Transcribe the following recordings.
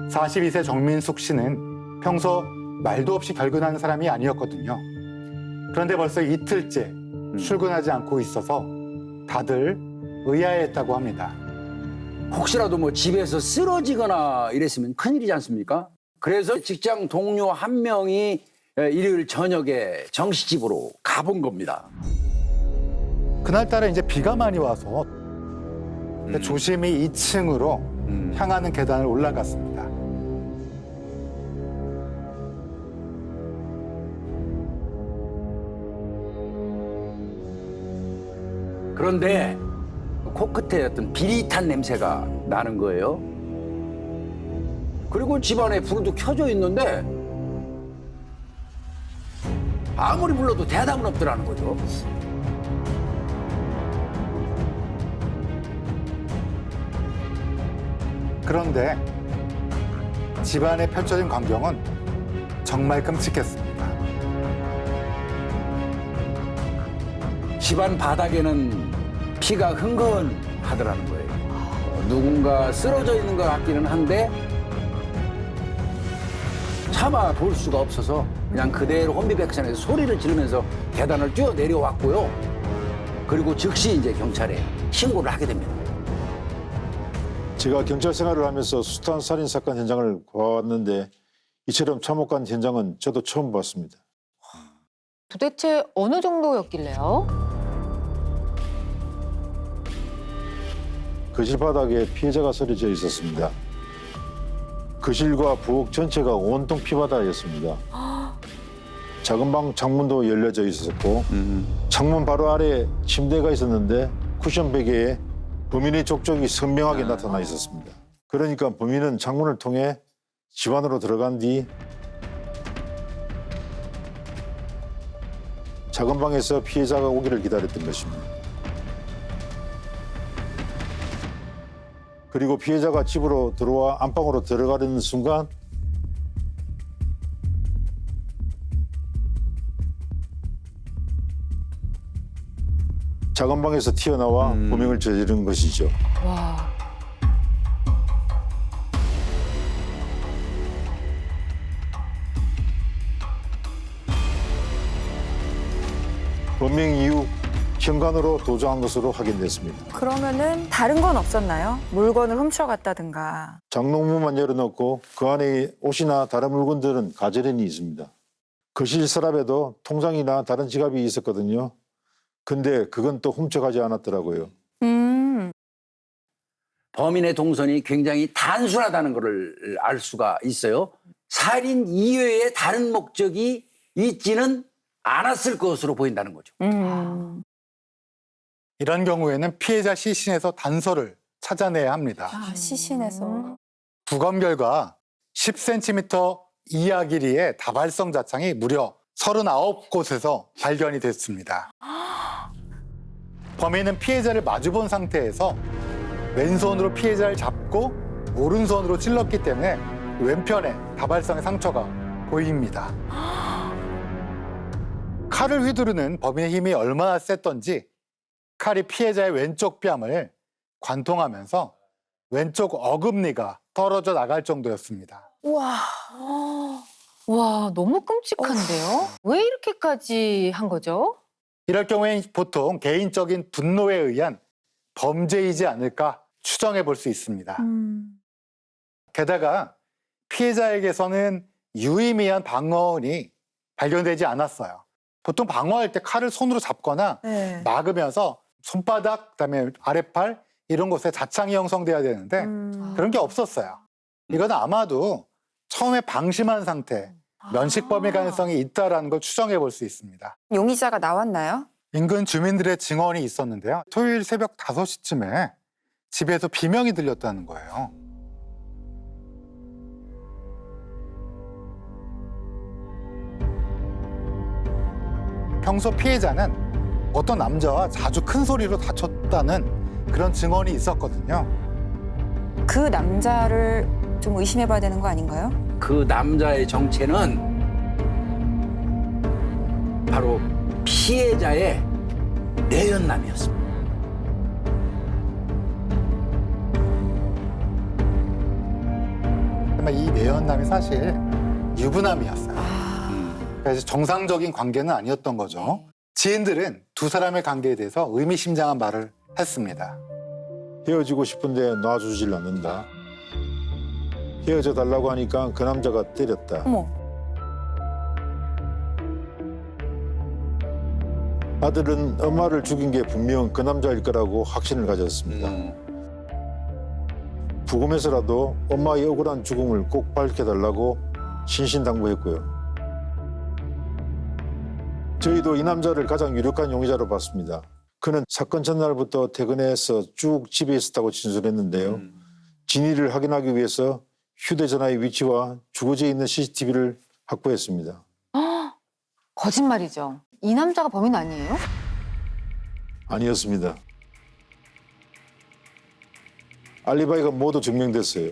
42세 정민숙 씨는 평소 말도 없이 결근하는 사람이 아니었거든요. 그런데 벌써 이틀째 출근하지 않고 있어서 다들 의아해했다고 합니다. 혹시라도 뭐 집에서 쓰러지거나 이랬으면 큰일이지 않습니까? 그래서 직장 동료 한 명이 일요일 저녁에 정씨 집으로 가본 겁니다. 그날따라 이제 비가 많이 와서 조심히 2층으로 향하는 계단을 올라갔습니다. 그런데 코끝에 어떤 비릿한 냄새가 나는 거예요. 그리고 집안에 불도 켜져 있는데 아무리 불러도 대답은 없더라는 거죠. 그런데 집안에 펼쳐진 광경은 정말 끔찍했습니다. 집안 바닥에는 피가 흥건하더라는 거예요. 누군가 쓰러져 있는 것 같기는 한데 차마 볼 수가 없어서 그냥 그대로 혼비백산에서 소리를 지르면서 계단을 뛰어 내려왔고요. 그리고 즉시 이제 경찰에 신고를 하게 됩니다. 제가 경찰 생활을 하면서 숱한 살인 사건 현장을 봤는데 이처럼 참혹한 현장은 저도 처음 봤습니다. 도대체 어느 정도였길래요? 거실 바닥에 피해자가 쓰러져 있었습니다. 거실과 부엌 전체가 온통 피바다였습니다. 작은 방 창문도 열려져 있었고 창문 바로 아래 침대가 있었는데 쿠션 베개에 범인의 족적이 선명하게 나타나 있었습니다. 그러니까 범인은 창문을 통해 집 안으로 들어간 뒤 작은 방에서 피해자가 오기를 기다렸던 것입니다. 그리고 피해자가 집으로 들어와 안방으로 들어가려는 순간 작은 방에서 튀어나와 범행을 저지른 것이죠. 와. 범행 이후 현관으로 도주한 것으로 확인됐습니다. 그러면은 다른 건 없었나요? 물건을 훔쳐갔다든가. 장롱문만 열어놓고 그 안에 옷이나 다른 물건들은 가지런히 있습니다. 거실 서랍에도 통장이나 다른 지갑이 있었거든요. 근데 그건 또 훔쳐가지 않았더라고요. 범인의 동선이 굉장히 단순하다는 것을 알 수가 있어요. 살인 이외에 다른 목적이 있지는 않았을 것으로 보인다는 거죠. 이런 경우에는 피해자 시신에서 단서를 찾아내야 합니다. 시신에서. 부검 결과 10cm 이하 길이의 다발성 자창이 무려 39곳에서 발견이 됐습니다. 범인은 피해자를 마주본 상태에서 왼손으로 피해자를 잡고 오른손으로 찔렀기 때문에 왼편에 다발성의 상처가 보입니다. 칼을 휘두르는 범인의 힘이 얼마나 셌던지 칼이 피해자의 왼쪽 뺨을 관통하면서 왼쪽 어금니가 떨어져 나갈 정도였습니다. 우와. 와, 너무 끔찍한데요? 왜 이렇게까지 한 거죠? 이럴 경우엔 보통 개인적인 분노에 의한 범죄이지 않을까 추정해 볼 수 있습니다. 게다가 피해자에게서는 유의미한 방어흔이 발견되지 않았어요. 보통 방어할 때 칼을 손으로 잡거나 네. 막으면서 손바닥, 그다음에 아랫팔 이런 곳에 자창이 형성돼야 되는데 그런 게 없었어요. 이건 아마도 처음에 방심한 상태, 면식범일 가능성이 있다라는 걸 추정해 볼 수 있습니다. 용의자가 나왔나요? 인근 주민들의 증언이 있었는데요. 토요일 새벽 5시쯤에 집에서 비명이 들렸다는 거예요. 평소 피해자는 어떤 남자와 자주 큰 소리로 다퉜다는 그런 증언이 있었거든요. 그 남자를 좀 의심해봐야 되는 거 아닌가요? 그 남자의 정체는 바로 피해자의 내연남이었습니다. 하지만 이 내연남이 사실 유부남이었어요. 그래서 정상적인 관계는 아니었던 거죠. 지인들은 두 사람의 관계에 대해서 의미심장한 말을 했습니다. 헤어지고 싶은데 놔주질 않는다. 헤어져 달라고 하니까 그 남자가 때렸다. 어머. 아들은 엄마를 죽인 게 분명 그 남자일 거라고 확신을 가졌습니다. 부검에서라도 엄마의 억울한 죽음을 꼭 밝혀달라고 신신당부했고요. 저희도 이 남자를 가장 유력한 용의자로 봤습니다. 그는 사건 전날부터 퇴근해서 쭉 집에 있었다고 진술했는데요. 진위를 확인하기 위해서 휴대전화의 위치와 주거지에 있는 CCTV를 확보했습니다. 거짓말이죠. 이 남자가 범인 아니에요? 아니었습니다. 알리바이가 모두 증명됐어요.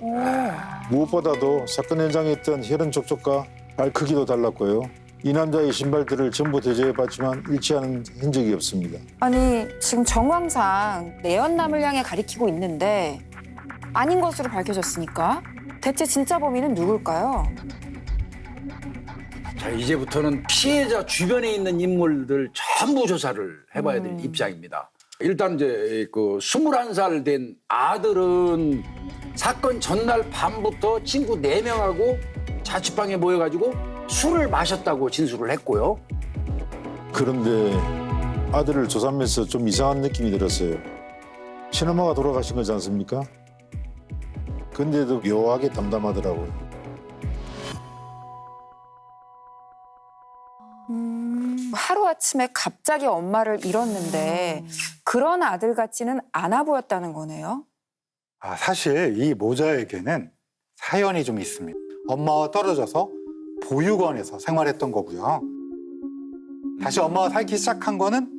무엇보다도 사건 현장에 있던 혈흔 족족과 발 크기도 달랐고요. 이 남자의 신발들을 전부 대조해봤지만 일치하는 흔적이 없습니다. 아니 지금 정황상 내연남을 향해 가리키고 있는데 아닌 것으로 밝혀졌으니까 대체 진짜 범인은 누굴까요? 자, 이제부터는 피해자 주변에 있는 인물들 전부 조사를 해봐야 될 입장입니다. 일단 이제 그 21살 된 아들은 사건 전날 밤부터 친구 4명하고 자취방에 모여가지고 술을 마셨다고 진술을 했고요. 그런데 아들을 조사하면서 좀 이상한 느낌이 들었어요. 친엄마가 돌아가신 거지 않습니까? 근데도 묘하게 담담하더라고요. 하루아침에 갑자기 엄마를 잃었는데 그런 아들 같지는 않아 보였다는 거네요. 사실 이 모자에게는 사연이 좀 있습니다. 엄마와 떨어져서 보육원에서 생활했던 거고요. 다시 엄마와 살기 시작한 거는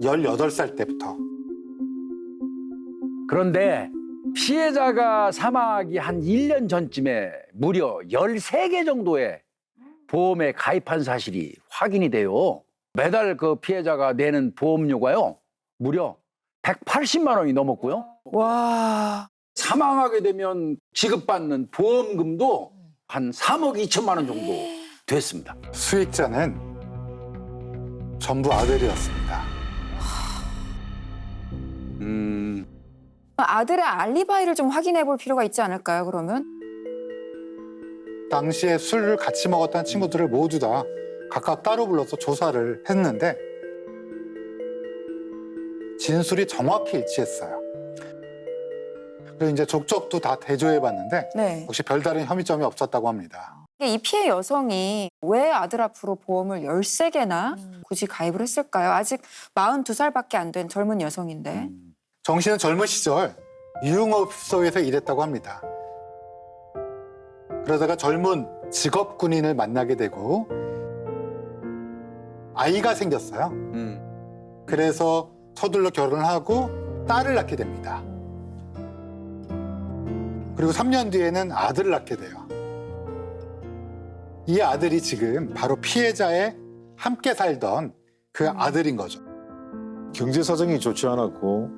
18살 때부터. 그런데 피해자가 사망하기 한 1년 전쯤에 무려 13개 정도의 보험에 가입한 사실이 확인이 돼요. 매달 그 피해자가 내는 보험료가요, 무려 180만 원이 넘었고요. 와. 사망하게 되면 지급받는 보험금도 한 3억 2천만 원 정도 됐습니다. 수익자는 전부 아들이었습니다. 아들의 알리바이를 좀 확인해 볼 필요가 있지 않을까요, 그러면? 당시에 술을 같이 먹었던 친구들을 모두 다 각각 따로 불러서 조사를 했는데 진술이 정확히 일치했어요. 그리고 이제 족적도 다 대조해봤는데 네. 역시 별다른 혐의점이 없었다고 합니다. 이 피해 여성이 왜 아들 앞으로 보험을 13개나 굳이 가입을 했을까요? 아직 42살밖에 안 된 젊은 여성인데. 정 씨는 젊은 시절 유흥업소에서 일했다고 합니다. 그러다가 젊은 직업 군인을 만나게 되고 아이가 생겼어요. 그래서 서둘러 결혼을 하고 딸을 낳게 됩니다. 그리고 3년 뒤에는 아들을 낳게 돼요. 이 아들이 지금 바로 피해자의 함께 살던 그 아들인 거죠. 경제 사정이 좋지 않았고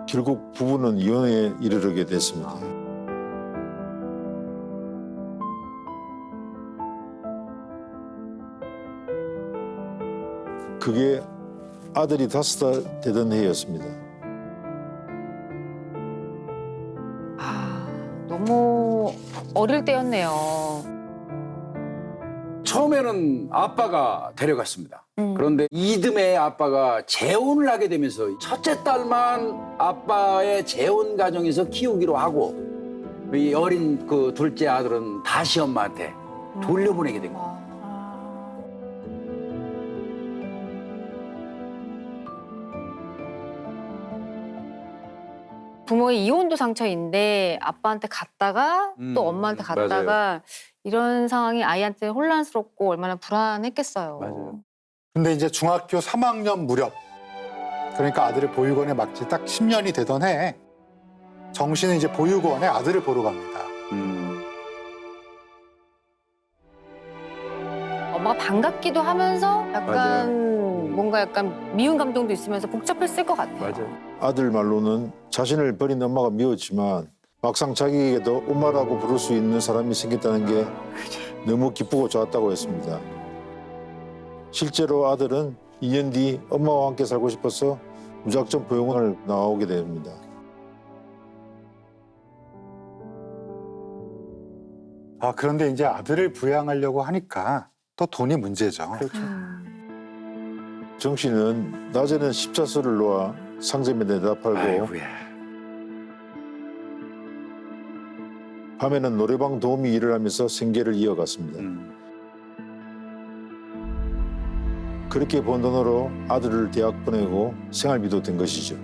결국 부부는 이혼에 이르게 됐습니다. 그게 아들이 5살 되던 해였습니다. 너무 어릴 때였네요. 처음에는 아빠가 데려갔습니다. 그런데 이듬해 아빠가 재혼을 하게 되면서 첫째 딸만 아빠의 재혼 가정에서 키우기로 하고 이 어린 그 둘째 아들은 다시 엄마한테 돌려보내게 된 거예요. 부모의 이혼도 상처인데 아빠한테 갔다가 또 엄마한테 갔다가 이런 상황이 아이한테 혼란스럽고 얼마나 불안했겠어요. 맞아요. 근데 이제 중학교 3학년 무렵, 그러니까 아들을 보육원에 맡기 딱 10년이 되던 해에 정 씨는 이제 보육원에 아들을 보러 갑니다. 엄마가 반갑기도 하면서 약간 맞아요. 뭔가 약간 미운 감정도 있으면서 복잡했을 것 같아요. 맞아요. 아들 말로는 자신을 버린 엄마가 미웠지만 막상 자기에게도 엄마라고 부를 수 있는 사람이 생겼다는 게 너무 기쁘고 좋았다고 했습니다. 실제로 아들은 2년 뒤 엄마와 함께 살고 싶어서 무작정 보육원을 나오게 됩니다. 그런데 이제 아들을 부양하려고 하니까 또 돈이 문제죠. 정 씨는 낮에는 십자수를 놓아 상점에 내다 팔고 아이고야. 밤에는 노래방 도우미 일을 하면서 생계를 이어갔습니다. 그렇게 번 돈으로 아들을 대학 보내고 생활비도 된 것이죠.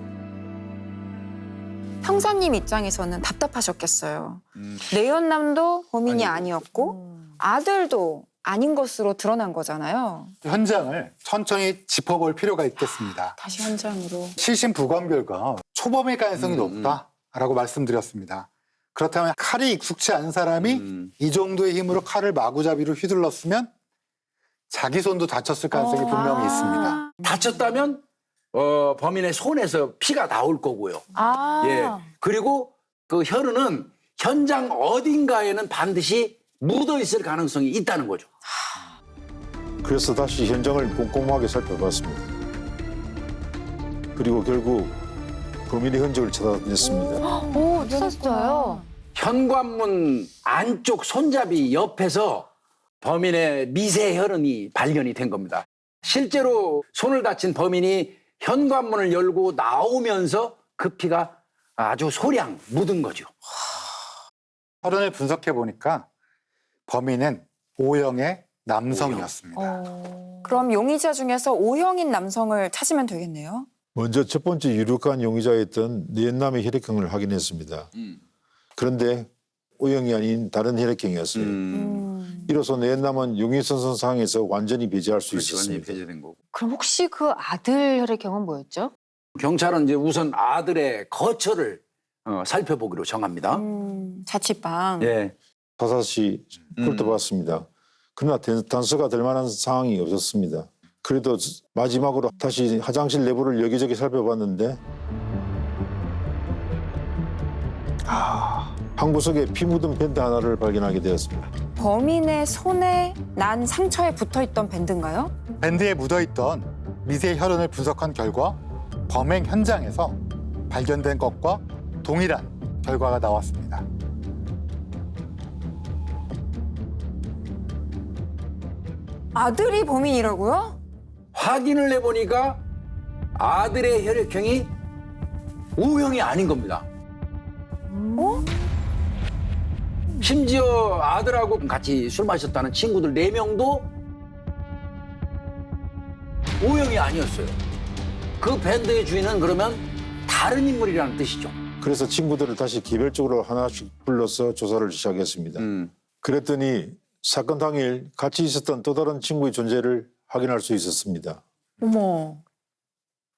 형사님 입장에서는 답답하셨겠어요. 내연남도 범인이 아니었고 아들도 아닌 것으로 드러난 거잖아요. 현장을 천천히 짚어볼 필요가 있겠습니다. 다시 현장으로. 시신 부검 결과 초범일 가능성이 높다라고 말씀드렸습니다. 그렇다면 칼이 익숙치 않은 사람이 이 정도의 힘으로 칼을 마구잡이로 휘둘렀으면 자기 손도 다쳤을 가능성이 분명히 있습니다. 다쳤다면 범인의 손에서 피가 나올 거고요. 예. 그리고 그 혈흔은 현장 어딘가에는 반드시 묻어 있을 가능성이 있다는 거죠. 그래서 다시 현장을 꼼꼼하게 살펴봤습니다. 그리고 결국 범인의 흔적을 찾아냈습니다. 오, 찾았어요. 현관문 안쪽 손잡이 옆에서 범인의 미세 혈흔이 발견이 된 겁니다. 실제로 손을 다친 범인이 현관문을 열고 나오면서 그 피가 아주 소량 묻은 거죠. 혈흔을 분석해 보니까 범인은 O형의 남성이었습니다. 그럼 용의자 중에서 O형인 남성을 찾으면 되겠네요. 먼저 첫 번째 유력한 용의자였던 내연남의 혈액형을 확인했습니다. 그런데 O형이 아닌 다른 혈액형이었어요. 이로써 내연남은 용의선상에서 완전히 배제할 수 있었습니다. 배제된 거고. 그럼 혹시 그 아들 혈액형은 뭐였죠? 경찰은 이제 우선 아들의 거처를 살펴보기로 정합니다. 자취방. 예. 사사시 훑어봤습니다. 그러나 단서가 될 만한 상황이 없었습니다. 그래도 마지막으로 다시 화장실 내부를 여기저기 살펴봤는데 한 구석에 피 묻은 밴드 하나를 발견하게 되었습니다. 범인의 손에 난 상처에 붙어있던 밴드인가요? 밴드에 묻어있던 미세 혈흔을 분석한 결과 범행 현장에서 발견된 것과 동일한 결과가 나왔습니다. 아들이 범인이라고요? 확인을 해보니까 아들의 혈액형이 O형이 아닌 겁니다. 심지어 아들하고 같이 술 마셨다는 친구들 4명도 O형이 아니었어요. 그 밴드의 주인은 그러면 다른 인물이라는 뜻이죠. 그래서 친구들을 다시 개별적으로 하나씩 불러서 조사를 시작했습니다. 그랬더니 사건 당일 같이 있었던 또 다른 친구의 존재를 확인할 수 있었습니다. 어머.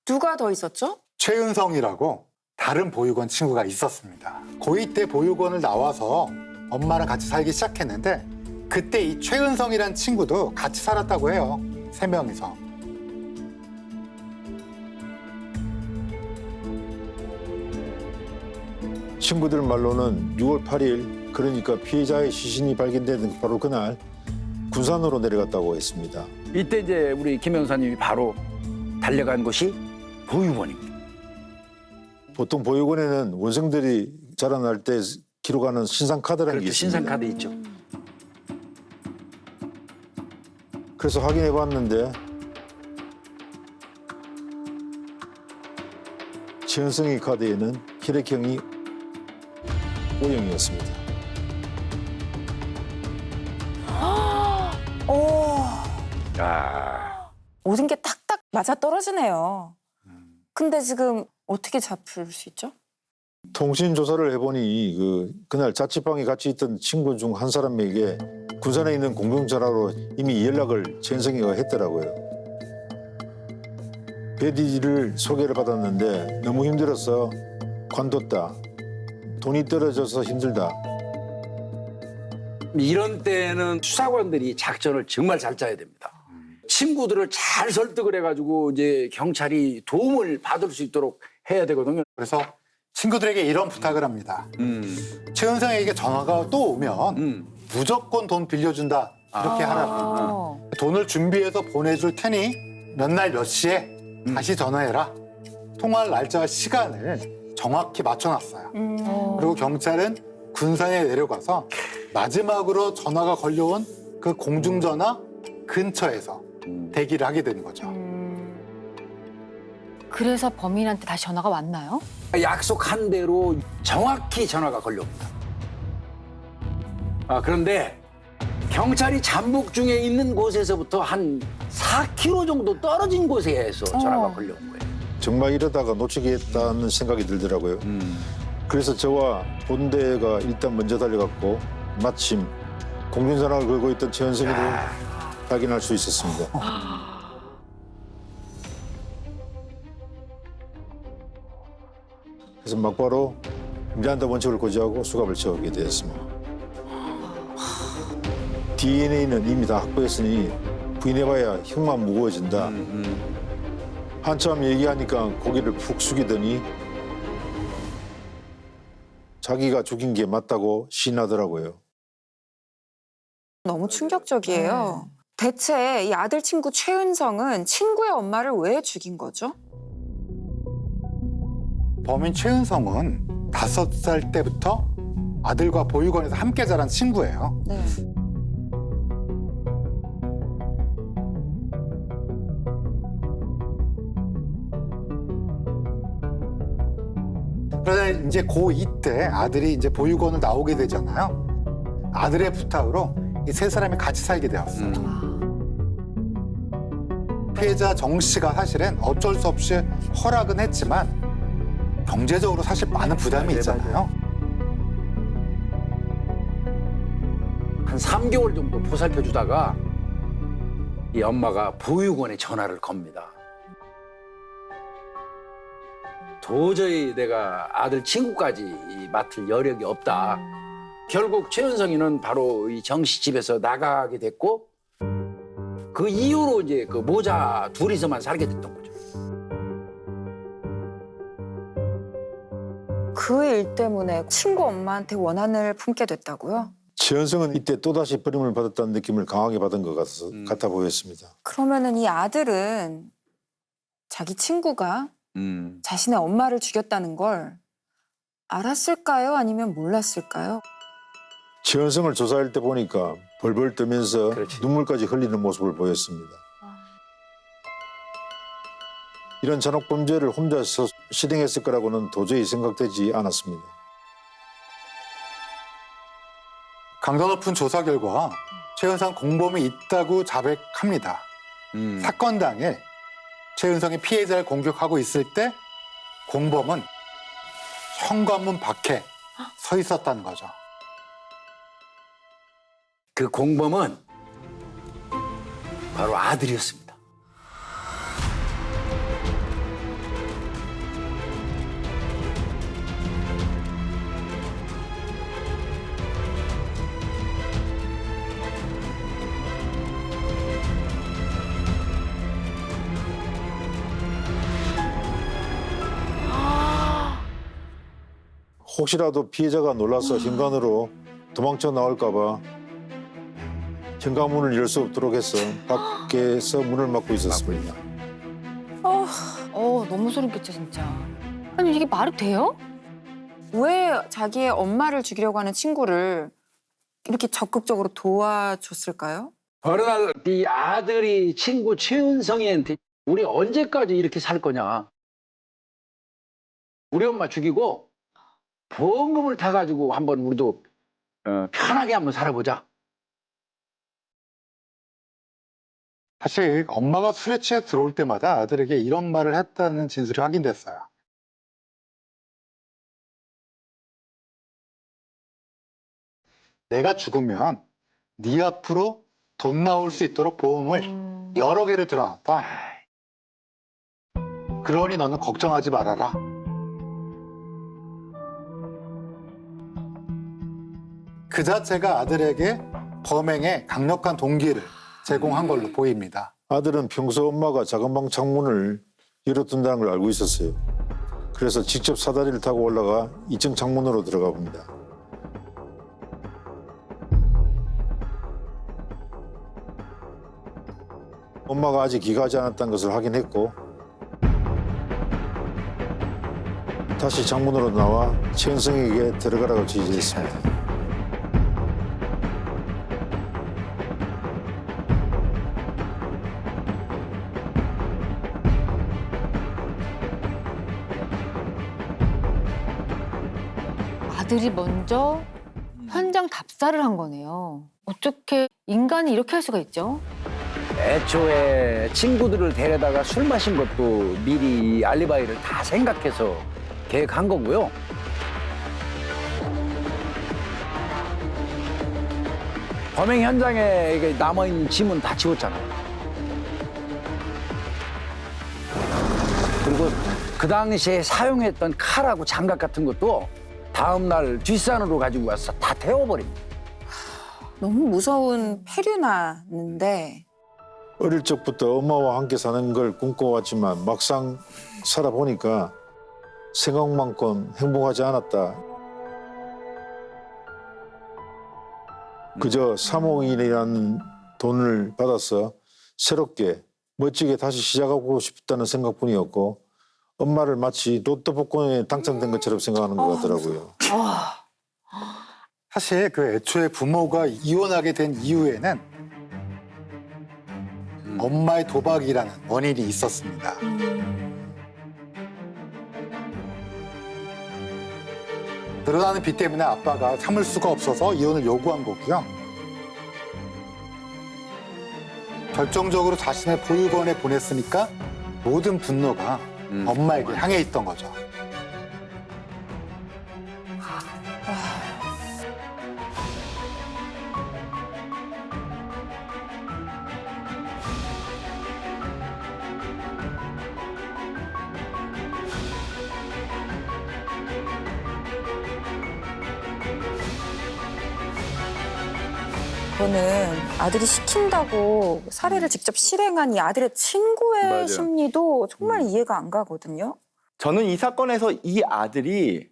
누가 더 있었죠? 최은성이라고 다른 보육원 친구가 있었습니다. 고2 때 보육원을 나와서 엄마랑 같이 살기 시작했는데 그때 이 최은성이란 친구도 같이 살았다고 해요. 3명이서. 친구들 말로는 6월 8일 그러니까 피해자의 시신이 발견된 바로 그날 군산으로 내려갔다고 했습니다. 이때 이제 우리 김 형사님이 바로 달려간 곳이 보육원입니다. 보통 보육원에는 원생들이 자라날 때 기록하는 신상카드라는 게 그렇죠. 있습니다. 신상카드 있죠. 그래서 확인해 봤는데 최은성의 카드에는 혈액형이 O형이었습니다. 오. 아, 모든 게 딱딱 맞아 떨어지네요. 근데 지금 어떻게 잡을 수 있죠? 통신 조사를 해보니 그날 자취방에 같이 있던 친구 중 한 사람에게 군산에 있는 공중전화로 이미 연락을 최은성이가 했더라고요. 배디를 소개를 받았는데 너무 힘들어서 관뒀다. 돈이 떨어져서 힘들다. 이런 때는 수사관들이 작전을 정말 잘 짜야 됩니다. 친구들을 잘 설득을 해가지고 이제 경찰이 도움을 받을 수 있도록 해야 되거든요. 그래서 친구들에게 이런 부탁을 합니다. 최은성에게 전화가 또 오면 무조건 돈 빌려준다 이렇게 하라고. 어. 돈을 준비해서 보내줄 테니 몇 날 몇 시에 다시 전화해라. 통화할 날짜와 시간을 정확히 맞춰놨어요. 그리고 경찰은 군산에 내려가서 마지막으로 전화가 걸려온 그 공중전화 근처에서 대기를 하게 되는 거죠. 그래서 범인한테 다시 전화가 왔나요? 약속한 대로 정확히 전화가 걸려옵니다. 그런데 경찰이 잠복 중에 있는 곳에서부터 한 4km 정도 떨어진 곳에서 전화가 걸려온 거예요. 정말 이러다가 놓치겠다는 생각이 들더라고요. 그래서 저와 본대가 일단 먼저 달려갔고 마침 공중전화를 걸고 있던 최은성이도 확인할 수 있었습니다. 그래서 막바로 미란다 원칙을 고지하고 수갑을 채우게 되었습니다. DNA는 이미 다 확보했으니 부인해봐야 형만 무거워진다. 한참 얘기하니까 고개를 푹 숙이더니 자기가 죽인 게 맞다고 시인하더라고요. 너무 충격적이에요. 대체 이 아들 친구 최은성은 친구의 엄마를 왜 죽인 거죠? 범인 최은성은 5살 때부터 아들과 보육원에서 함께 자란 친구예요. 네. 그러다 이제 고2 때 아들이 이제 보육원을 나오게 되잖아요. 아들의 부탁으로 이 세 사람이 같이 살게 되었어요. 피해자 정 씨가 사실은 어쩔 수 없이 허락은 했지만 경제적으로 사실 많은 부담이 있잖아요. 한 3개월 정도 보살펴 주다가 이 엄마가 보육원에 전화를 겁니다. 도저히 내가 아들 친구까지 맡을 여력이 없다. 결국 최은성이는 바로 이 정 씨 집에서 나가게 됐고 그 이후로 이제 그 모자 둘이서만 살게 됐던 거죠. 그 일 때문에 친구 엄마한테 원한을 품게 됐다고요? 최은성은 이때 또다시 버림을 받았다는 느낌을 강하게 받은 것 같아 보였습니다. 그러면은 이 아들은 자기 친구가 자신의 엄마를 죽였다는 걸 알았을까요? 아니면 몰랐을까요? 최은성을 조사할 때 보니까 벌벌 떠면서 그렇지. 눈물까지 흘리는 모습을 보였습니다. 이런 잔혹 범죄를 혼자서 실행했을 거라고는 도저히 생각되지 않았습니다. 강도 높은 조사 결과 최은성 공범이 있다고 자백합니다. 사건 당일 최은성이 피해자를 공격하고 있을 때 공범은 현관문 밖에 서 있었다는 거죠. 그 공범은 바로 아들이었습니다. 혹시라도 피해자가 놀라서 현관으로 도망쳐 나올까 봐 현관문을 열 수 없도록 해서 밖에서 문을 막고 있었습니다. 너무 소름 끼쳐 진짜. 아니 이게 말이 돼요? 왜 자기의 엄마를 죽이려고 하는 친구를 이렇게 적극적으로 도와줬을까요? 어느 날 네 아들이 친구 최은성이한테 우리 언제까지 이렇게 살 거냐. 우리 엄마 죽이고 보험금을 타가지고 한번 우리도 편하게 한번 살아보자. 사실 엄마가 술에 취해 들어올 때마다 아들에게 이런 말을 했다는 진술이 확인됐어요. 내가 죽으면 네 앞으로 돈 나올 수 있도록 보험을 여러 개를 들어놨다. 그러니 너는 걱정하지 말아라. 그 자체가 아들에게 범행에 강력한 동기를 제공한 걸로 보입니다. 아들은 평소 엄마가 작은 방 창문을 열어둔다는 걸 알고 있었어요. 그래서 직접 사다리를 타고 올라가 2층 창문으로 들어가 봅니다. 엄마가 아직 귀가하지 않았다는 것을 확인했고 다시 창문으로 나와 최은성에게 들어가라고 지시했습니다. 아들이 먼저 현장 답사를 한 거네요. 어떻게 인간이 이렇게 할 수가 있죠? 애초에 친구들을 데려다가 술 마신 것도 미리 알리바이를 다 생각해서 계획한 거고요. 범행 현장에 이게 남아있는 짐은 다 지웠잖아요. 그리고 그 당시에 사용했던 칼하고 장갑 같은 것도 다음날 뒷산으로 가지고 와서 다 태워버립니다. 너무 무서운 폐류나는데 어릴 적부터 엄마와 함께 사는 걸 꿈꿔왔지만 막상 살아보니까 생각만큼 행복하지 않았다. 그저 3억이라는 돈을 받아서 새롭게 멋지게 다시 시작하고 싶다는 생각뿐이었고 엄마를 마치 로또 복권에 당첨된 것처럼 생각하는 것 같더라고요. 사실 그 애초에 부모가 이혼하게 된 이후에는 엄마의 도박이라는 원인이 있었습니다. 늘어나는 빚 때문에 아빠가 참을 수가 없어서 이혼을 요구한 거고요. 결정적으로 자신의 보육원에 보냈으니까 모든 분노가 엄마에게 향해 있던 거죠. 저는 아들이 시킨다고 살해를 직접 실행한 이 아들의 친구의 맞아요. 심리도 정말 이해가 안 가거든요. 저는 이 사건에서 이 아들이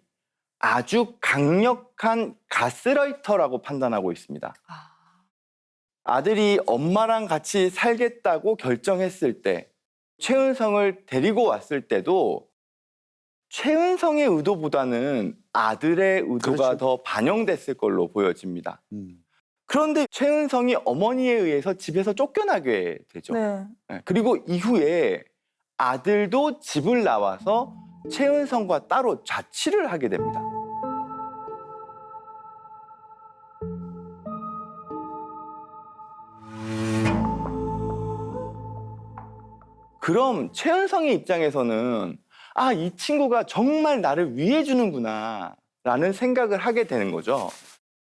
아주 강력한 가스라이터라고 판단하고 있습니다. 아들이 엄마랑 같이 살겠다고 결정했을 때, 최은성을 데리고 왔을 때도 최은성의 의도보다는 아들의 의도가 그렇죠. 더 반영됐을 걸로 보여집니다. 그런데 최은성이 어머니에 의해서 집에서 쫓겨나게 되죠. 네. 네, 그리고 이후에 아들도 집을 나와서 최은성과 따로 자취를 하게 됩니다. 그럼 최은성의 입장에서는 아, 이 친구가 정말 나를 위해주는구나 라는 생각을 하게 되는 거죠.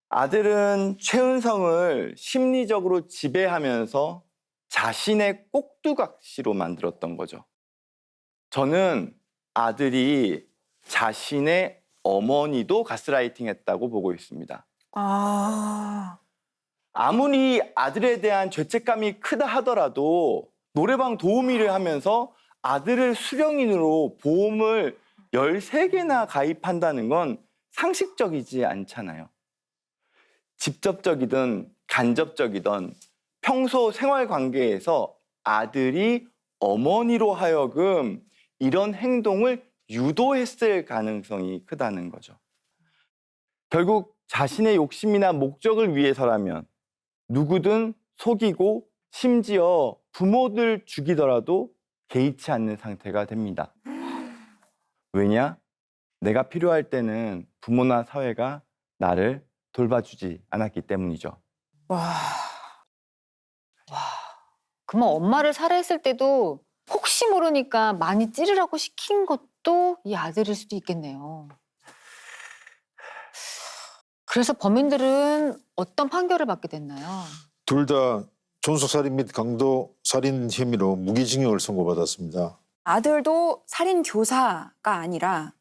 아들은 최은성을 심리적으로 지배하면서 자신의 꼭두각시로 만들었던 거죠. 저는 아들이 자신의 어머니도 가스라이팅 했다고 보고 있습니다. 아무리 아들에 대한 죄책감이 크다 하더라도 노래방 도우미를 하면서 아들을 수령인으로 보험을 13개나 가입한다는 건 상식적이지 않잖아요. 직접적이든 간접적이든 평소 생활 관계에서 아들이 어머니로 하여금 이런 행동을 유도했을 가능성이 크다는 거죠. 결국 자신의 욕심이나 목적을 위해서라면 누구든 속이고 심지어 부모들 죽이더라도 개의치 않는 상태가 됩니다. 왜냐? 내가 필요할 때는 부모나 사회가 나를 돌봐주지 않았기 때문이죠. 그러면 엄마를 살해했을 때도 혹시 모르니까 많이 찌르라고 시킨 것도 이 아들일 수도 있겠네요. 그래서 범인들은 어떤 판결을 받게 됐나요? 둘 다 존속살인 및 강도살인 혐의로 무기징역을 선고받았습니다. 아들도 살인 교사가 아니라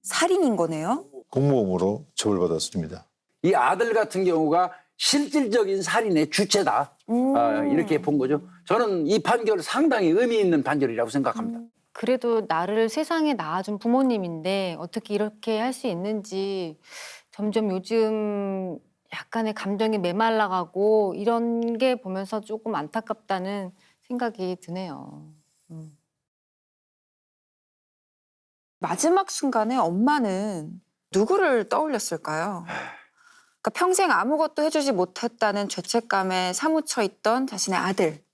살인인 거네요. 공모범으로 처벌받았습니다. 이 아들 같은 경우가 실질적인 살인의 주체다. 이렇게 본 거죠. 저는 이 판결 상당히 의미 있는 판결이라고 생각합니다. 그래도 나를 세상에 낳아준 부모님인데 어떻게 이렇게 할 수 있는지 점점 요즘 약간의 감정이 메말라가고 이런 게 보면서 조금 안타깝다는 생각이 드네요. 마지막 순간에 엄마는 누구를 떠올렸을까요? 그러니까 평생 아무것도 해주지 못했다는 죄책감에 사무쳐 있던 자신의 아들,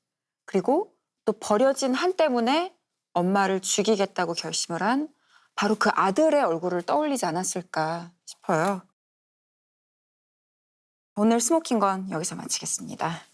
그리고 또 버려진 한 때문에 엄마를 죽이겠다고 결심을 한 바로 그 아들의 얼굴을 떠올리지 않았을까 싶어요. 오늘 스모킹건 여기서 마치겠습니다.